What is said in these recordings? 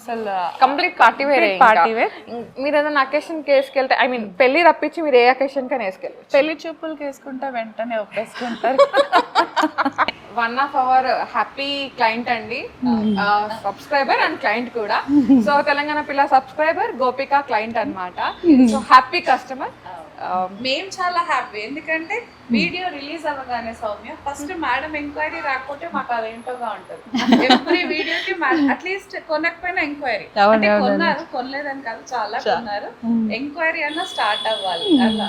అసలు complete party wear party wear. మీరు ఏదైనా అకేషన్ వేసుకెళ్తే ఐ మీన్ పెళ్లి తప్పించి మీరు ఏ అకేషన్ కైనా వేసుకెళ్ళి పెళ్లి చూపులకి వేసుకుంటే వెంటనే ఒప్పేసుకుంటారు. One of our happy client అండి, సబ్స్క్రైబర్ అండ్ క్లయింట్ కూడా. సో తెలంగాణ పిల్ల సబ్స్క్రైబర్, గోపిక క్లయింట్ అన్నమాట. So happy customer. మేము చాలా హ్యాపీ, ఎందుకంటే వీడియో రిలీజ్ అవ్వగానే సౌమ్య ఫస్ట్ మేడం ఎంక్వైరీ రాకపోతే మాకు అదేంటోగా ఉంటుంది. ఎవ్రీ వీడియోకి అట్లీస్ట్ కొనకపోయినా ఎంక్వైరీ, కొన్నారు కొనలేదని కాదు, చాలా కొన్నారు, ఎంక్వైరీ అన్న స్టార్ట్ అవ్వాలి అలా.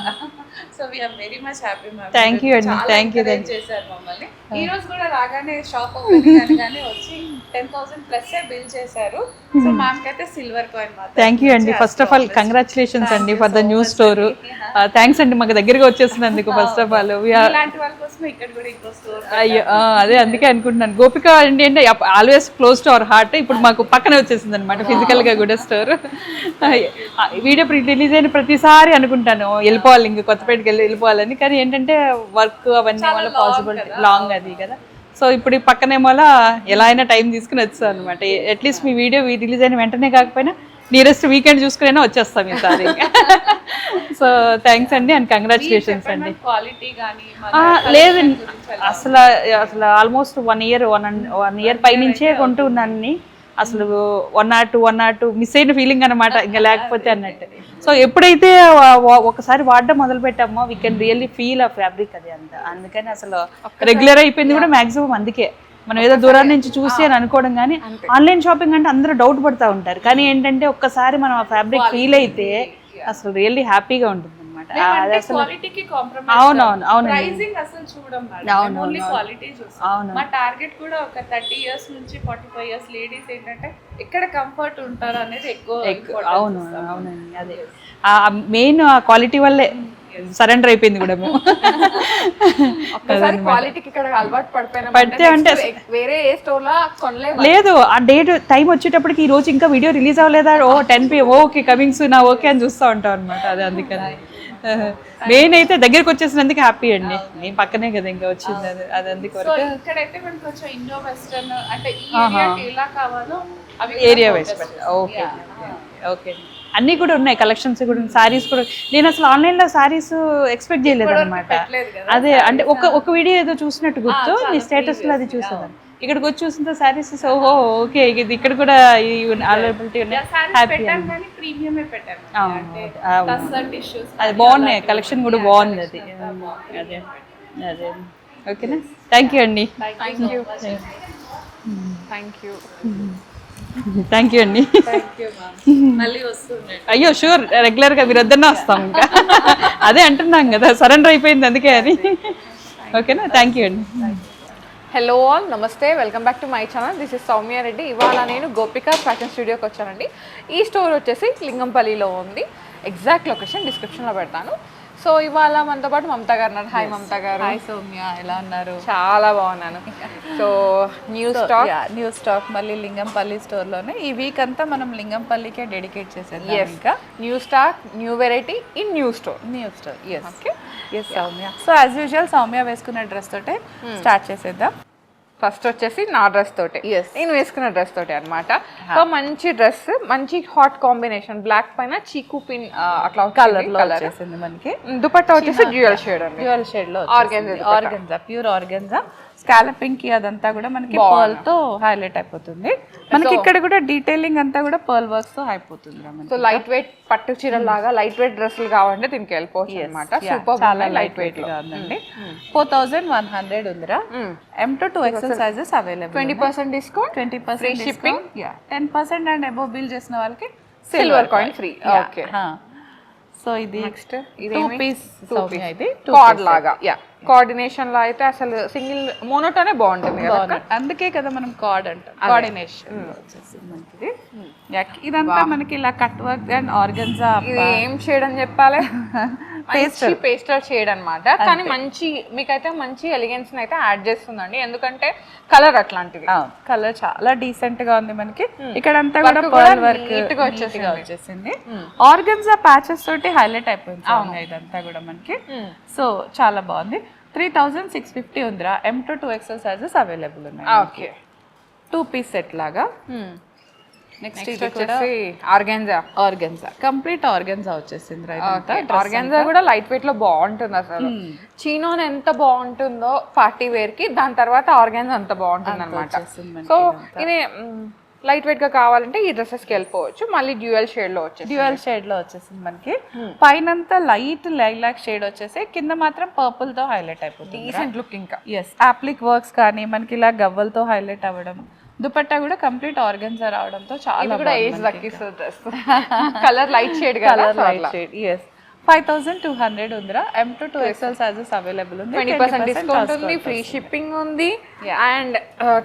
So we are very much happy ma'am. Thank you అండి, థ్యాంక్ యూ చేశారు మమ్మల్ని. ఈ రోజు కూడా రాగానే షాప్ ఓపెనింగ్ అనగానే వచ్చి 10,000 ప్లస్ బిల్ చేశారు. సో మ్యామ్ కి అయితే సిల్వర్ కాయిన్ మాత్రం. థ్యాంక్ యూ అండి, ఫస్ట్ ఆఫ్ ఆల్ కంగ్రాచులేషన్స్ అండి for the new store. Thanks అండి మాకు దగ్గరగా వచ్చేసినందుకు. ఫస్ట్ ఆఫ్ ఆల్ ఇలాంటి వాళ్ళ కోసం ఇక్కడ కూడా ఇంకో స్టోర్. అయ్యో అదే అందుకే అనుకుంటున్నాను. గోపిక అండి అంటే always close to our heart. ఇప్పుడు మాకు పక్కనే వచ్చేసింది అనమాట ఫిజికల్ గా కూడా స్టోర్. వీడియో రిలీజ్ అయిన ప్రతిసారి అనుకుంటాను వెళ్ళిపోవాలి, ఇంక కొత్తపేటకి వెళ్ళిపోవాలని. కానీ ఏంటంటే వర్క్ అవన్నీ వల్ల పాసిబిలిటీ లాంగ్ అది కదా. సో ఇప్పుడు ఈ పక్కనేమో ఎలా అయినా టైం తీసుకుని వచ్చాను అనమాట. అట్లీస్ట్ మీ వీడియో రిలీజ్ అయిన వెంటనే కాకపోయినా నియరెస్ట్ వీకెండ్ చూసుకునే వచ్చేస్తాం ఈసారి. సో థ్యాంక్స్ అండి అండ్ కంగ్రాచులేషన్స్ అండి. లేదండి అసలు ఆల్మోస్ట్ 1 ఇయర్ పైనుంచే కొంటూ ఉన్నాను. అసలు 1 or 2 మిస్ అయిన ఫీలింగ్ అనమాట, ఇంకా లేకపోతే అన్నట్టు. సో ఎప్పుడైతే ఒకసారి వాడడం మొదలు పెట్టామో వీ కెన్ రియల్లీ ఫీల్ ఆ ఫ్యాబ్రిక్ అది అంతా. అందుకని అసలు రెగ్యులర్ అయిపోయింది కూడా మ్యాక్సిమం. అందుకే మనం ఏదో దూరం నుంచి చూసి అని అనుకోవడం. కానీ ఆన్లైన్ షాపింగ్ అంటే అందరూ డౌట్ పడుతూ ఉంటారు. కానీ ఏంటంటే ఒక్కసారి మనం ఆ ఫ్యాబ్రిక్ ఫీల్ అయితే అసలు రియల్లీ హ్యాపీగా ఉంటుంది అనమాట. అది అసలు అవునవును అవునండి, మా టార్గెట్ కూడా ఒక 30 years నుంచి 45 years లేడీస్ ఏంటంటే ఎక్కడ కంఫర్ట్ ఉంటారు అనేది ఎక్కువ. అవును అవునండి, అదే మెయిన్ క్వాలిటీ వల్లే సరెండర్ అయిపోయింది కూడా మేము. క్వాలిటీకి ఇక్కడ అలవాటు పడితే అంటే వేరే ఏ స్టోర్ లో కొనలేదు. లేదు ఆ డేట్ టైం వచ్చేటప్పటికి ఈ రోజు ఇంకా వీడియో రిలీజ్ అవ్వలేదా, 10 PM okay coming soon okay అని చూస్తూ ఉంటాం అనమాట. అది అందుకని మెయిన్ అయితే దగ్గరికి వచ్చేసినందుకు హ్యాపీ అండి. మేము పక్కనే కదా ఇంకా వచ్చింది, అది అందుకొరకు. ఇక్కడైతే మనకు కొంచెం ఇండో వెస్టర్న్ అంటే ఎలా కావాలో ఏరియా వైస్ ఓకే ఓకే అన్నీ కూడా ఉన్నాయి, కలెక్షన్స్ కూడా, శారీస్ కూడా. నేను అసలు ఆన్లైన్లో శారీస్ ఎక్స్పెక్ట్ చేయలేదు అనమాట. అదే అంటే ఒక వీడియో ఏదో చూసినట్టు గుర్తు, మీ స్టేటస్లో అది చూసేదాన్ని. ఇక్కడికి వచ్చి చూసిన శారీస్ ఓహో ఓకే ఇది ఇక్కడ కూడా అవైలబిలిటీ ఉన్నాయి. హ్యాపీ అది బాగున్నాయి, కలెక్షన్ కూడా బాగుంది. అది అదే అదే ఓకేనా. థ్యాంక్ యూ అండి. థ్యాంక్ యూ అండి. అయ్యో షూర్, రెగ్యులర్గా మీరు వద్దన్నా వస్తాం ఇంకా. అదే అంటున్నాం కదా సరెండర్ అయిపోయింది అందుకే అది. ఓకేనా, థ్యాంక్ యూ అండి. హలో ఆల్, నమస్తే, welcome back to my channel. This is Soumya Reddy. ఇవాళ నేను గోపిక ఫ్యాషన్ స్టూడియోకి వచ్చానండి. ఈ స్టోర్ వచ్చేసి లింగంపల్లిలో ఉంది. ఎగ్జాక్ట్ లొకేషన్ డిస్క్రిప్షన్లో పెడతాను. సో ఇవాళ మనతో పాటు మమతా గారు ఉన్నారు. హాయ్ మమతా గారు. హాయ్ సౌమ్య, ఎలా ఉన్నారు? చాలా బాగున్నాను. సో న్యూ స్టాక్ మళ్ళీ లింగంపల్లి స్టోర్లోనే ఈ వీక్ అంతా మనం లింగంపల్లికే డెడికేట్ చేసేది. ఇంకా new stock, new variety in new store. Yes okay, yes Soumya. So as usual Soumya వేసుకున్న డ్రెస్ తోటే స్టార్ట్ చేసేద్దాం. ఫస్ట్ వచ్చేసి నా డ్రెస్ తోటే, నేను వేసుకున్న డ్రెస్ తోటే అనమాట. సో మంచి డ్రెస్, మంచి హాట్ కాంబినేషన్, బ్లాక్ పైన చీకు పిన్ అట్లా కలర్ వచ్చేసింది మనకి. దుపట్టా వచ్చేసి డ్యూయల్ షేడ్ అండి, డ్యూయల్ షేడ్ లో ఆర్గెన్జా, ప్యూర్ ఆర్గెన్జా. స్కాలపింగ్ కి అదంతా కూడా మనకి పర్ల్ తో హైలైట్ అయిపోతుంది. మనకి ఇక్కడ కూడా డీటెయిలింగ్ అంతా కూడా పర్ల్ వర్క్స్ తో అయిపోతుంది. సో లైట్ వెయిట్ పట్టు చీర లాగా లైట్ వెయిట్ డ్రెస్సులు కావాలంటే దీనికి వెళ్ళిపోవచ్చు అనమాట. సూపర్, చాలా లైట్ వెయిట్ గా ఉందండి. 4100 ఉందిరా. M to 2XL sizes available. 20% discount, 20% shipping, 10% and above bill చేసిన వాళ్ళకి silver coin free. Okay, so ఇది నెక్స్ట్ 2 పీస్ ఇది కార్డ్ లాగా. కోఆర్డినేషన్ లో అయితే అసలు సింగిల్ మోనోటోనే బాగుంటుంది కదా, అందుకే కదా మనం కార్డ్ అంటాం. కోఆర్డినేషన్ వచ్చేసింది మనకి. ఇదంతా మనకి ఇలా కట్ వర్క్ అండ్ ఆర్గన్జా. ఏం షేడ్ అని చెప్పాలి, పేస్టల్ షేడ్ అనమాట. కానీ మంచి మీకైతే మంచి ఎలిగెన్స్ అయితే యాడ్ చేస్తుందండి, ఎందుకంటే కలర్ అట్లాంటిది. కలర్ చాలా డీసెంట్ గా ఉంది మనకి. ఇక్కడ అంతా కూడా పర్ల్ వర్క్ వచ్చేసింది. ఆర్గన్జా ప్యాచెస్ తోటి హైలైట్ అయిపోయింది ఇదంతా కూడా మనకి. సో చాలా బాగుంది. 3650 ఉందిరా. M to 2XL sizes available ఉన్నాయి. ఓకే, 2 పీస్ సెట్ లాగా. నెక్స్ట్ నెక్స్ట్ ఇది కూడా వచ్చేసి ఆర్గాన్జా. ఆర్గెన్జా, కంప్లీట్ ఆర్గెన్జా వచ్చేసింది. ఆర్గాన్జా కూడా లైట్ వెయిట్ లో బాగుంటుంది అసలు. చీనోన్ ఎంత బాగుంటుందో పార్టీ వేర్ కి, దాని తర్వాత ఆర్గాన్జా అంత బాగుంటుంది అనమాట. సో ఇది లైట్ వెయిట్ గా కావాలంటే ఈ డ్రెస్సెస్ కి వెళ్ళిపోవచ్చు. మళ్ళీ డ్యూయల్ షేడ్ లో వచ్చేసి డ్యూయల్ షేడ్ లో వచ్చేసింది మనకి. పైనంతా లైట్ లైలాక్ షేడ్ వచ్చేసి, కింద మాత్రం పర్పుల్ తో హైలైట్ అయిపోతుంది. Decent look. ఇంకా ఎస్, అప్లిక్ వర్క్స్ కానీ మనకి ఇలా గవ్వలతో హైలైట్ అవ్వడం, దుపట్టా కూడా కంప్లీట్ ఆర్గన్జా రావడంతో చాలా కూడా ఏజ్ దక్కిస్తుంది dress. Colour light shade colour light shade. Yes, 5200 ఉందిరా. M to 2XL sizes available ఉంది. 20% డిస్కౌంట్ ఉంది, ఫ్రీ షిప్పింగ్ ఉంది, అండ్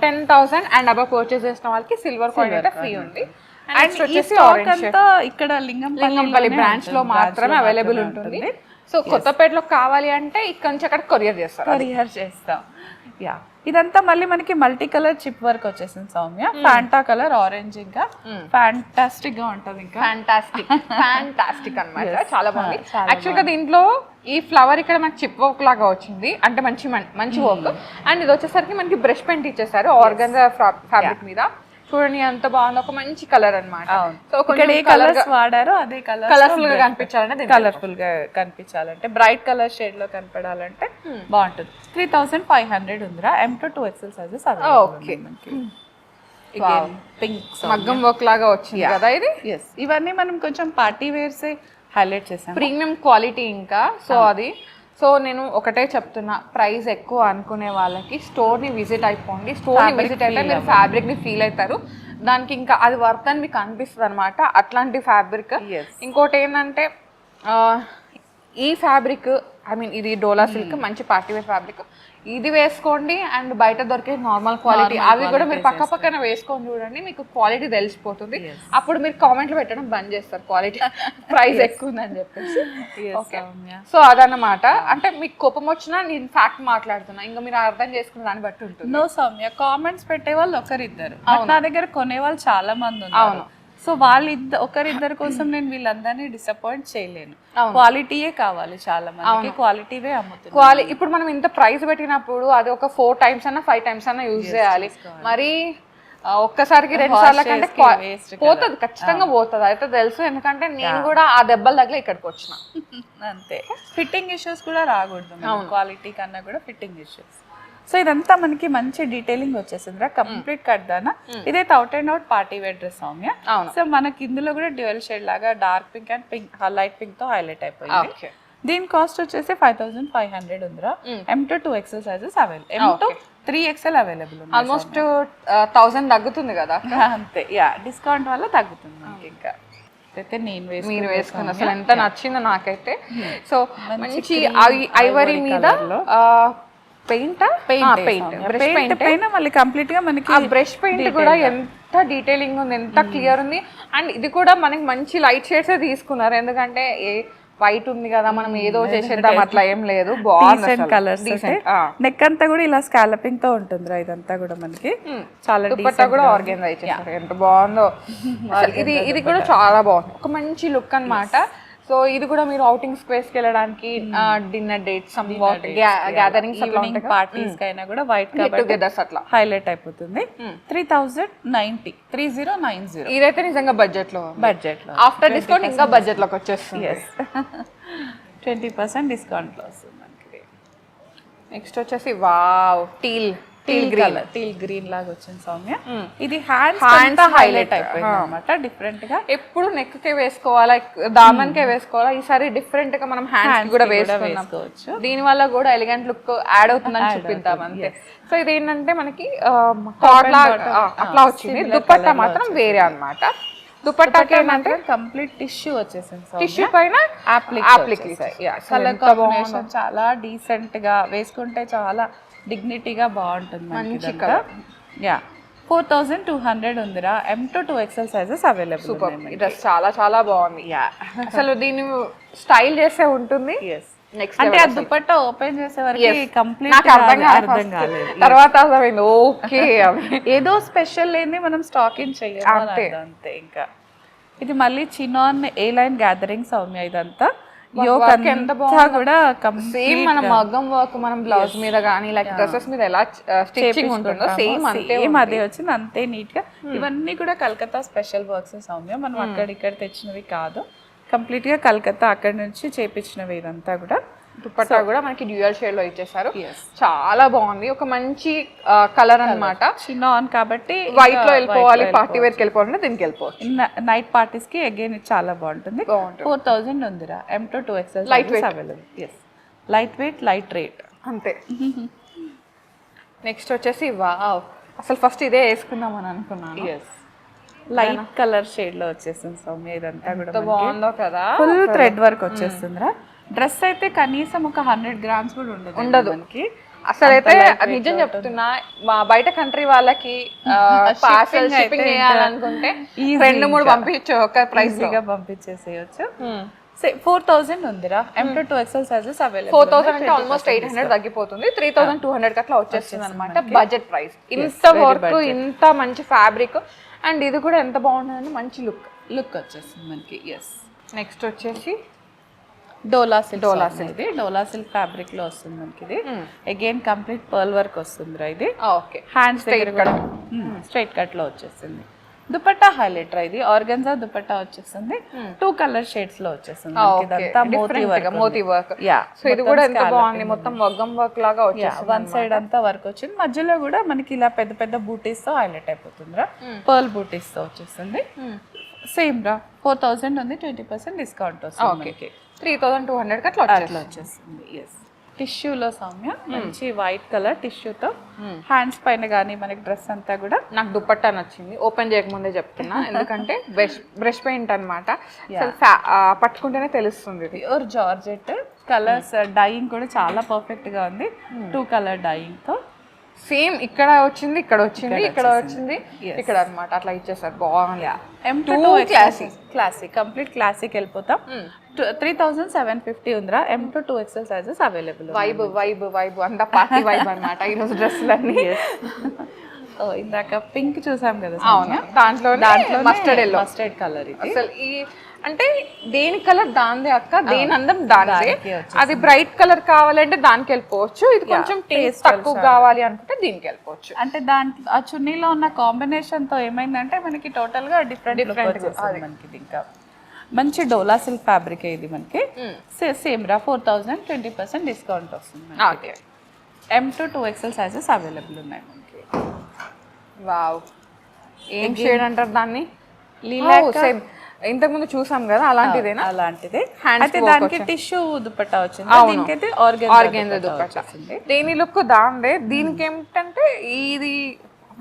10,000 అండ్ అబవ్ పర్చేస్ చేసిన వాళ్ళకి సిల్వర్ కాయిన్ అయితే ఫ్రీ ఉంది. అండ్ ఈ స్టాక్ అంతా ఇక్కడ లింగంపల్లి బ్రాంచ్ లో మాత్రమే అవైలబుల్ ఉంటుంది. సో కొత్తపేటలో కావాలి అంటే ఇక్కడ నుంచి అక్కడ కొరియర్ చేస్తాం. యా, ఇదంతా మళ్ళీ మనకి మల్టీ కలర్ చిప్ వర్క్ వచ్చేసింది సౌమ్య. ఫ్యాంటా కలర్ ఆరెంజ్, ఇంకా ఫ్యాంటాస్టిక్ గా ఉంటది. ఇంకా ఫ్యాంటాస్టిక్ అన్నమాట, చాలా బాగుంది. యాక్చువల్ గా దీంట్లో ఈ ఫ్లవర్ ఇక్కడ మనకి చిప్ వర్క్ లాగా వచ్చింది, అంటే మంచి వర్క్. అండ్ ఇది వచ్చేసరికి మనకి బ్రష్ పెయింట్ ఇచ్చేసారు ఆర్గాన్జా ఫ్యాబ్రిక్ మీద. చూడండి ఎంత బాగుంది, ఒక మంచి కలర్ అన్నమాట. సో ఇక్కడ ఏ కలర్స్ వాడారో అదే కలర్ కలర్ఫుల్ గా కనిపించాలంటే కలర్ఫుల్ గా కనిపించాలంటే, బ్రైట్ కలర్ షేడ్ లో కనపడాలంటే బాగుంటుంది. 3500 ఉందిరా. M to 2XL sizes. Okay, pink మగ్గం వర్క్ లాగా వచ్చింది కదా ఇది. ఎస్, ఇవన్నీ మనం కొంచెం పార్టీ వేర్స్ హైలైట్ చేసాం. ప్రీమియం క్వాలిటీ ఇంకా. సో నేను ఒకటే చెప్తున్నా, ప్రైస్ ఎక్కువ అనుకునే వాళ్ళకి స్టోర్ని విజిట్ అయిపోండి. స్టోర్ని విజిట్ అయితే మీరు ఫ్యాబ్రిక్ని ఫీల్ అవుతారు, దానికి ఇంకా అది వర్త్ అని మీకు అనిపిస్తుంది అనమాట. అట్లాంటి ఫ్యాబ్రిక్. ఇంకోటి ఏంటంటే ఈ ఫ్యాబ్రిక్, ఐ మీన్ ఇది డోలా సిల్క్, మంచి పార్టీ వేర్ ఫ్యాబ్రిక్. ఇది వేసుకోండి, అండ్ బయట దొరికే నార్మల్ క్వాలిటీ అవి కూడా మీరు పక్క పక్కన వేసుకొని చూడండి, మీకు క్వాలిటీ తెలిసిపోతుంది. అప్పుడు మీరు కామెంట్లు పెట్టడం బంద్ చేస్తారు క్వాలిటీ ప్రైస్ ఎక్కువ ఉందని చెప్పేసి. ఓకే, సో అదన్నమాట. అంటే మీకు కోపం వచ్చినా నేను ఫ్యాక్ట్ మాట్లాడుతున్నా, ఇంకా మీరు అర్థం చేసుకున్న దాన్ని బట్టి ఉంటుంది. నో సౌమ్య, కామెంట్స్ పెట్టే వాళ్ళు ఒకరిద్దరు, నా దగ్గర కొనే వాళ్ళు చాలా మంది ఉన్నారు. సో ఒకరిద్దరి కోసం నేను వీళ్ళందరినీ డిసప్పాయింట్ చేయలేను. క్వాలిటీయే కావాలి, చాలా మందికి క్వాలిటీవే అమ్ముతుంది. ఇప్పుడు మనం ఇంత ప్రైస్ పెట్టినప్పుడు అది ఒక 4 times అన్నా 5 times అన్నా యూజ్ చేయాలి. మరి ఒక్కసారికి 2 సార్ల కంటే పోతుంది, ఖచ్చితంగా పోతుంది అయితే తెలుసు. ఎందుకంటే నేను కూడా ఆ దెబ్బల దగ్గర ఇక్కడికి వచ్చిన. అంతే, ఫిట్టింగ్ ఇష్యూస్ కూడా రాకూడదు, క్వాలిటీ కన్నా కూడా ఫిట్టింగ్ ఇష్యూస్. సో ఇదంతా మనకి మంచి డీటెయిలింగ్ వచ్చేసిందిరా. కంప్లీట్ కట్దానా. ఇదైతే out and out party wear dress Soumya. So మనకి ఇందులో కూడా డ్యూయల్ షేడ్ లాగా dark pink and pink, light pink తో హైలైట్ అయిపోయింది. దీని కాస్ట్ వచ్చేసి 5500 ఉందిరా. M to 2XL sizes available, M to 3XL available ఉంది. ఆల్మోస్ట్ 1000 తగ్గుతుంది కదా. అంతే, యా, డిస్కౌంట్ వల్ల తగ్గుతుంది మనకి. ఇంకా అయితే మీరు వేసుకున్న అసలు ఎంత నచ్చిందో నాకైతే. సో మంచి ఐవరీ మీద పెయింట్ పైన మళ్ళీ కంప్లీట్ గా మనకి బ్రష్ పెయింట్ కూడా ఎంత డీటెయిలింగ్ ఉంది, ఎంత క్లియర్ ఉంది. అండ్ ఇది కూడా మనకి మంచి లైట్ షేడ్స్ తీసుకున్నారు, ఎందుకంటే వైట్ ఉంది కదా, మనం ఏదో చేసేద్దాం అట్లా ఏం లేదు. బాగుంది కలర్స్. నెక్ అంతా కూడా ఇలా స్కాలపింగ్ తో ఉంటుంది. ఇదంతా కూడా మనకి చాలా దుపట్టా కూడా ఆర్గనైజ్ చేశారు, ఎంత బాగుందో. ఇది కూడా చాలా బాగుంది, ఒక మంచి లుక్ అన్నమాట. సో ఇది కూడా మీరు అవుటింగ్ స్పేస్ కి వెళ్ళడానికి, డిన్నర్ డేట్స్, గ్యాదరింగ్స్, పార్టీస్ కైనా కూడా వైట్ టుగెదర్స్ అట్లా హైలైట్ అయిపోతుంది. 3090. ఇదైతే నిజంగా బడ్జెట్ లో ఆఫ్టర్ డిస్కౌంట్ ఇంకా బడ్జెట్ లోకి వచ్చేస్తుంది. 20% డిస్కౌంట్ లో వస్తుంది మనకి. నెక్స్ట్ వచ్చేసి వావ్, టీల్ గ్రీన్ లాగా వచ్చింది సౌమ్య. ఇది హ్యాండ్స్ హైలైట్ అయిపోయింది అన్నమాట. డిఫరెంట్ గా ఎప్పుడు నెక్ కే వేసుకోవాలా, దామన్ కే వేసుకోవాలా, ఈసారి డిఫరెంట్ గా మనం హ్యాండ్స్ కూడా వేసుకోవచ్చు. దీని వల్ల కూడా ఎలిగెంట్ లుక్ యాడ్ అవుతుందని చూపిద్దాం అంతే. సో ఇది ఏంటంటే మనకి అట్లా వచ్చింది. దుపట్టా మాత్రం వేరే అన్నమాట. దుపట్టాకి మాత్రం కంప్లీట్ టిష్యూ వచ్చేసింది. టిష్యూ పైన కలర్ కాంబినేషన్ చాలా డీసెంట్ గా వేసుకుంటే చాలా డిగ్నిటీగా బాగుంటుంది. మంచి కలర్. యా, 4200 ఉందిరా. M to 2XL sizes available. Super, ఈ డ్రెస్ చాలా చాలా బాగుంది. యా, అసలు దీన్ని స్టైల్ చేసే ఉంటుంది. నెక్స్ట్ అంటే ఆ దుపట్టా ఓపెన్ చేసే వరకు కంప్లీట్ అర్థం కాలేదు. తర్వాత అర్థమైంది, ఓకే ఏదో స్పెషల్ లేని మనం స్టాక్ ఇన్ చెయ్యాలి అంతే. ఇంకా ఇది మళ్ళీ చినాన్ ఏ లైన్ గ్యాదరింగ్ సౌమ్య. ఇదంతా యోక్ work ఎంత అంతా కూడా సేమ్ మన మగ్గం వర్క్ మనం బ్లౌజ్ మీద కానీ లైక్ డ్రెస్సెస్ మీద ఎలా స్టిచ్చింగ్ ఉంటుందో సేమ్ అంతే అదే వచ్చింది అంతే నీట్ గా. ఇవన్నీ కూడా కలకత్తా స్పెషల్ వర్క్స్ సౌమ్య, మనం అక్కడ ఇక్కడ తెచ్చినవి కాదు, కంప్లీట్ గా కలకత్తా అక్కడ నుంచి చేపించినవి ఇదంతా కూడా. దుపట్టా కూడా మనకి డ్యూయల్ షేడ్ లో ఇచ్చేసారు, చాలా బాగుంది. ఒక మంచి కలర్ అన్నమాట, చిన్న ఆన్ కాబట్టి వైట్ లో వెళ్ళిపోవాలి, పార్టీ వేర్ కి వెళ్ళిపోవాలంటే దీనికి వెళ్ళిపోవచ్చు. నైట్ పార్టీస్ కి అగైన్ ఇది చాలా బాగుంటుంది. 4000 ఉందిరా, M to 2XL Light weight. Available. Yes, light weight, light rate అంతే. నెక్స్ట్ వచ్చేసి వావ్, అసలు ఫస్ట్ ఇదే వేసుకుందాం అని అనుకున్నాను. ఎస్, లైట్ కలర్ షేడ్ లో వచ్చేస్తుంది సౌమ్య. ఇదంతా కూడా బాగుందో కదా, ఫుల్ థ్రెడ్ వర్క్ వచ్చేస్తుందిరా. డ్రెస్ అయితే కనీసం ఒక 100 grams కూడా ఉండదు మనకి. అసలు అయితే నిజం చెప్తున్నా, మా బయట కంట్రీ వాళ్ళకి పార్సల్ షిప్పింగ్ చేయాలనుకుంటే 2-3 పంపించచ్చు ఒక ప్రైస్ గా పంపించేసేయచ్చు. 4000 ఉందిరా, M to 2XL sizes available. 4000 అంటే ఆల్మోస్ట్ 800 తగ్గిపోతుంది, 3200 అట్లా వచ్చేస్తుంది అనమాట బడ్జెట్ ప్రైస్. ఇంత వర్క్, ఇంత మంచి ఫ్యాబ్రిక్, అండ్ ఇది కూడా ఎంత బాగుంటుందంటే మంచి లుక్ వచ్చేస్తుంది మనకి. ఎస్, నెక్స్ట్ వచ్చేసి డోలా సిల్క్ ఫ్యాబ్రిక్ లో వస్తుంది మనకి. ఇది అగైన్ కంప్లీట్ పర్ల్ వర్క్ వస్తుంది ఇది. ఓకే, హ్యాండ్స్ స్ట్రైట్ కట్ లో వచ్చేస్తుంది. దుపట్టా హైలైట్ రా, ఇది ఆర్గన్జా దుపట్టా వచ్చేస్తుంది. 2 కలర్ షేడ్స్ లో వచ్చేస్తుంది. ఇదంతా మోతీ వర్క్. సో ఇది కూడా ఎంత బాగుంది, మొత్తం మగ్గం వర్క్ లాగా వచ్చేస్తుంది. వన్ సైడ్ అంతా వర్క్ వచ్చింది, మధ్యలో కూడా మనకి ఇలా పెద్ద పెద్ద బూటీస్ తో హైలైట్ అయిపోతుంది రా. పర్ల్ బూటీస్ తో వచ్చేస్తుంది. సేమ్ రా, 4000 ఉంది, 20% డిస్కౌంట్ వస్తుంది. 3200 కి అట్లా వచ్చేస్తుంది. ఎస్, టిష్యూలో సౌమ్య మంచి వైట్ కలర్ టిష్యూతో హ్యాండ్స్ పైన కానీ మనకి డ్రెస్ అంతా కూడా. నాకు దుపట్టా నచ్చింది, ఓపెన్ చేయకముందే చెప్తున్నా, ఎందుకంటే బ్రష్ పెయింట్ అనమాట, పట్టుకుంటేనే తెలుస్తుంది. ప్యూర్ జార్జెట్ కలర్స్, డైయింగ్ కూడా చాలా పర్ఫెక్ట్ గా ఉంది. 2 కలర్ డైయింగ్ తో సేమ్ ఇక్కడ వచ్చింది, ఇక్కడ వచ్చింది, ఇక్కడ వచ్చింది, ఇక్కడ అన్నమాట, అట్లా ఇచ్చేసారు. బాగుంది. M to 2XL classic, complete classic వెళ్ళిపోతాం. 3750 ఉందిరా. M to 2XL sizes available. Vibe అంతా పార్టీ వైబ్ అన్నమాట ఈరోజు డ్రెస్సులన్నీ. ఇందాక పింక్ చూసాం కదా, దాంట్లో మస్టర్డ్ కలర్. అసలు ఈ అంటే దేని కలర్ దాందే అక్క, దేని అందం దాందే. అది బ్రైట్ కలర్ కావాలంటే దానికి వెళ్ళిపోవచ్చు, ఇది కొంచెం టేస్ట్ తక్కువ కావాలి అనుకుంటే దీనికి వెళ్ళిపోవచ్చు. అంటే దాంట్లో ఆ చున్నీలో ఉన్న కాంబినేషన్ తో ఏమైందంటే మనకి టోటల్ గా డిఫరెంట్ మనకి. ఇంకా మంచి డోలా సిల్క్ ఫ్యాబ్రిక్ ఇది మనకి. సేమ్ రా, 4000, 20% డిస్కౌంట్ వస్తుంది. M to 2XL sizes available ఉన్నాయి మనకి. వావ్, ఏం షేడ్ అంటారు దాన్ని? సేమ్ ఇంతకు ముందు చూసాం కదా, అలాంటిదేనా? అలాంటిదే. అయితే దానికి టిష్యూ దుపట్టా వచ్చింది, దీనికైతే ఆర్గెన్జా దుపట్టా. దేని లుక్ దాందే. దీనికి ఏమిటంటే ఇది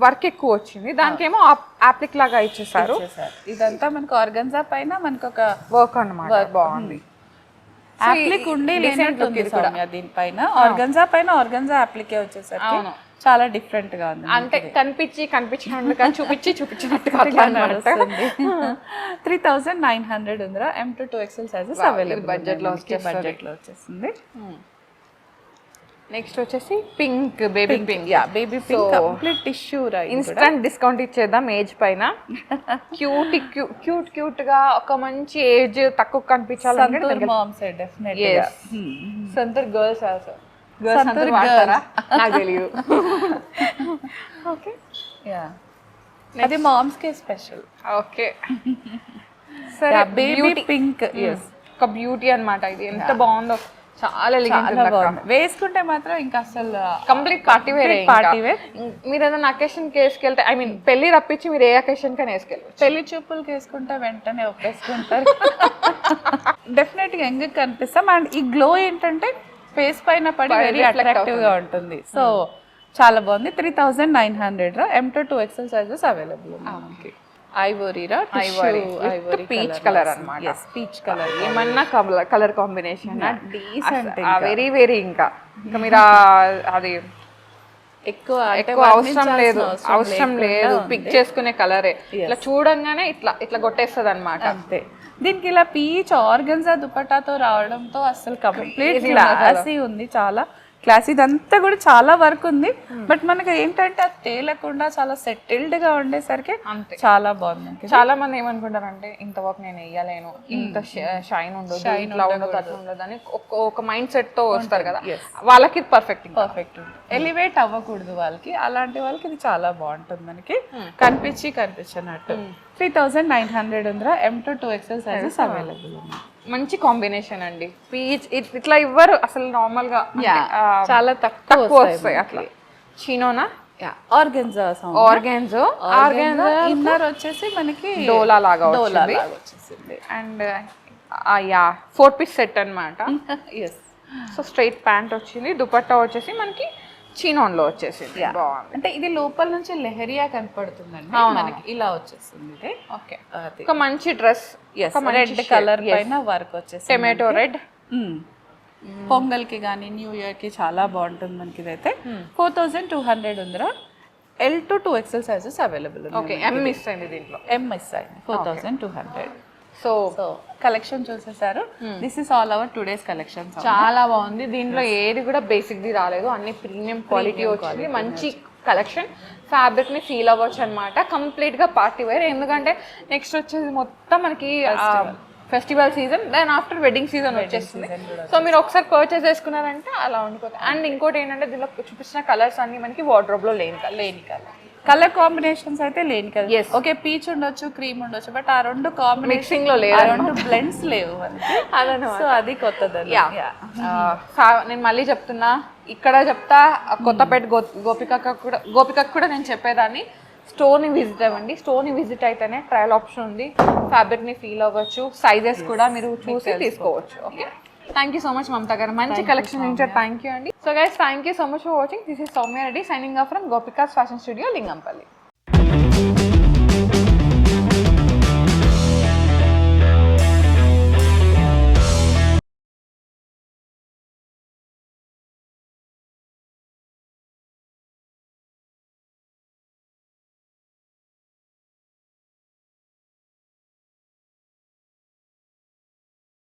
వర్క్ ఎక్కువ వచ్చింది, దానికేమో ఆప్లిక్ లాగా ఇచ్చేసారు. ఇదంతా మనకు ఆర్గన్జా పైన మనకు ఒక వర్క్ అన్నమాట, బాగుంది. ఆప్లిక్ ఉండి దీనిపైన ఆర్గన్జా పైన ఆర్గన్జా ఆప్లికే వచ్చేసరికి చాలా డిఫరెంట్ గా ఉంది. అంటే కనిపించినట్టు చూపించినట్టుగా 3900 ఉందిరా. M to 2XL sizes available, budget లో వచ్చేస్తుంది. నెక్స్ట్ వచ్చేసి pink, baby pink. Baby pink complete tissue రా. ఇన్స్టంట్ డిస్కౌంట్ ఇచ్చేద్దాం ఏజ్ పైన. క్యూట్ గా ఒక మంచి ఏజ్ తక్కువ కనిపించాలంటే సంతూర్ గర్ల్స్ ఆల్సో. సంతూర్ వాడతారా? నాకు తెలియదు. ఓకే, అది మామ్స్ కే స్పెషల్. ఓకే, సరే. బేబీ పింక్ ఒక బ్యూటీ అన్నమాట. ఇది ఎంత బాగుందో, చాలా ఎలిగెంట్. వేసుకుంటే మాత్రం ఇంకా అసలు కంప్లీట్ పార్టీ వేర్. మీరు ఏదైనా అకేషన్ కి వేసుకెళ్తే, ఐ మీన్ పెళ్లి రప్పించి మీరు ఏ అకేషన్ కైనా వేసుకెళ్ళచ్చు. పెళ్లి చూపులకి వేసుకుంటే వెంటనే ఒప్పేసుకుంటారు. డెఫినెట్ గా యంగ్ కనిపిస్తాం. అండ్ ఈ గ్లో ఏంటంటే ఫేస్ పైన పడి వెరీ అట్రాక్టివ్ గా ఉంటుంది. సో చాలా బాగుంది. 3900 M to 2XL sizes available. ఐవోరీరా, పీచ్ కలర్ అన్నమాట. పీచ్ కలర్ ఏమన్నా కలర్ కాంబినేషన్ వెరీ వెరీ. ఇంకా మీరు అది ఎక్కువ అవసరం లేదు, పిక్ చేసుకునే కలరే. ఇట్లా చూడంగానే ఇట్లా కొట్టేస్తుంది అన్నమాట. అంతే. దీనికి ఇలా పీచ్ ఆర్గన్జా దుపట్టాతో రావడంతో అసలు కంప్లీట్ క్లాసీ ఉంది. చాలా క్లాస్ ఇదంతా కూడా చాలా వర్క్ ఉంది బట్ మనకి ఏంటంటే అది తేలకుండా చాలా సెటిల్డ్ గా ఉండేసరికి అంతే. చాలా బాగుంది. చాలా మంది ఏమనుకుంటారంటే ఇంత వర్క్ నేను వేయలేను, ఇంత షైన్ ఉండదు, ఇట్లా ఉండదు, అట్లా ఉండదు అని ఒక మైండ్ సెట్ తో వస్తారు కదా, వాళ్ళకి పర్ఫెక్ట్ ఉంటుంది. ఎలివేట్ అవ్వకూడదు వాళ్ళకి, అలాంటి వాళ్ళకి ఇది చాలా బాగుంటుంది. మనకి కనిపించినట్టు 3900 ఉందిరా. M to 2XL sizes available ఉన్నాయి. మంచి కాంబినేషన్ అండి. పీచ్ ఇట్లా ఇవ్వరు అసలు నార్మల్ గా, చాలా తక్కువ వస్తాయి అట్లా. చీనోనా ఆర్గెన్జా ఆర్గాన్జో ఇన్నర్ వచ్చేసి మనకి డోలా లాగా వచ్చేసింది. అండ్ యా 4 piece సెట్ అన్నమాట. ఎస్. సో స్ట్రైట్ ప్యాంట్ వచ్చింది, దుపట్టా వచ్చేసి మనకి చీనోన్ లో వచ్చేసింది. బాగుంది. అంటే ఇది లోపల నుంచి లెహరియా కనపడుతుందండి, మనకి ఇలా వచ్చేస్తుంది ఇది. ఓకే, ఒక మంచి డ్రెస్, రెడ్ కలర్ పైన వర్క్ వచ్చేసి టొమాటో రెడ్. పొంగల్ కి కానీ న్యూ ఇయర్ కి చాలా బాగుంటుంది మనకి. ఇదైతే 4200 ఉందిరా. L to 2XL sizes available ఉన్నాయి. ఓకే, M మిస్ అయింది దీంట్లో, M మిస్ అయింది. 4200. సో కలెక్షన్ చూసేసారు. This is all our today's collection. చాలా బాగుంది. దీంట్లో ఏది కూడా బేసిక్ ది రాలేదు, అన్ని ప్రీమియం క్వాలిటీ వచ్చింది. మంచి కలెక్షన్, ఫ్యాబ్రిక్ ని ఫీల్ అవ్వచ్చు అనమాట. కంప్లీట్ గా పార్టీ వేర్, ఎందుకంటే నెక్స్ట్ వచ్చేది మొత్తం మనకి festival season, then after wedding season వచ్చేస్తుంది. సో మీరు ఒకసారి పర్చేస్ చేసుకున్నారంటే అలా ఉండిపోతుంది. అండ్ ఇంకోటి ఏంటంటే దీనిలో చూపించిన కలర్స్ అన్ని మనకి వార్డ్రోబ్ లో లేని కలర్ కాంబినేషన్స్ అయితే లేని కదా. ఓకే, పీచ్ ఉండొచ్చు, క్రీమ్ ఉండొచ్చు, బట్ ఆ రెండు మిక్సింగ్ లో లేదు, ఆ రెండు బ్లెండ్స్ లేవు మనకి. సో అది కొత్తది. నేను మళ్ళీ చెప్తున్నా, ఇక్కడ చెప్తా, కొత్తపేట గోపికకు కూడా నేను చెప్పేదాన్ని, స్టోర్ని విజిట్ అవ్వండి. స్టోర్ని విజిట్ అయితేనే ట్రయల్ ఆప్షన్ ఉంది, ఫ్యాబ్రిక్ని ఫీల్ అవ్వచ్చు, సైజెస్ కూడా మీరు చూసి తీసుకోవచ్చు. Okay, thank you so much Mamata garu, మంచి కలెక్షన్ ఇచ్చారు. థ్యాంక్ యూ అండి. So guys, thank you so much for watching. This is Soumya Reddy signing off from Gopika's fashion studio, Lingampalli.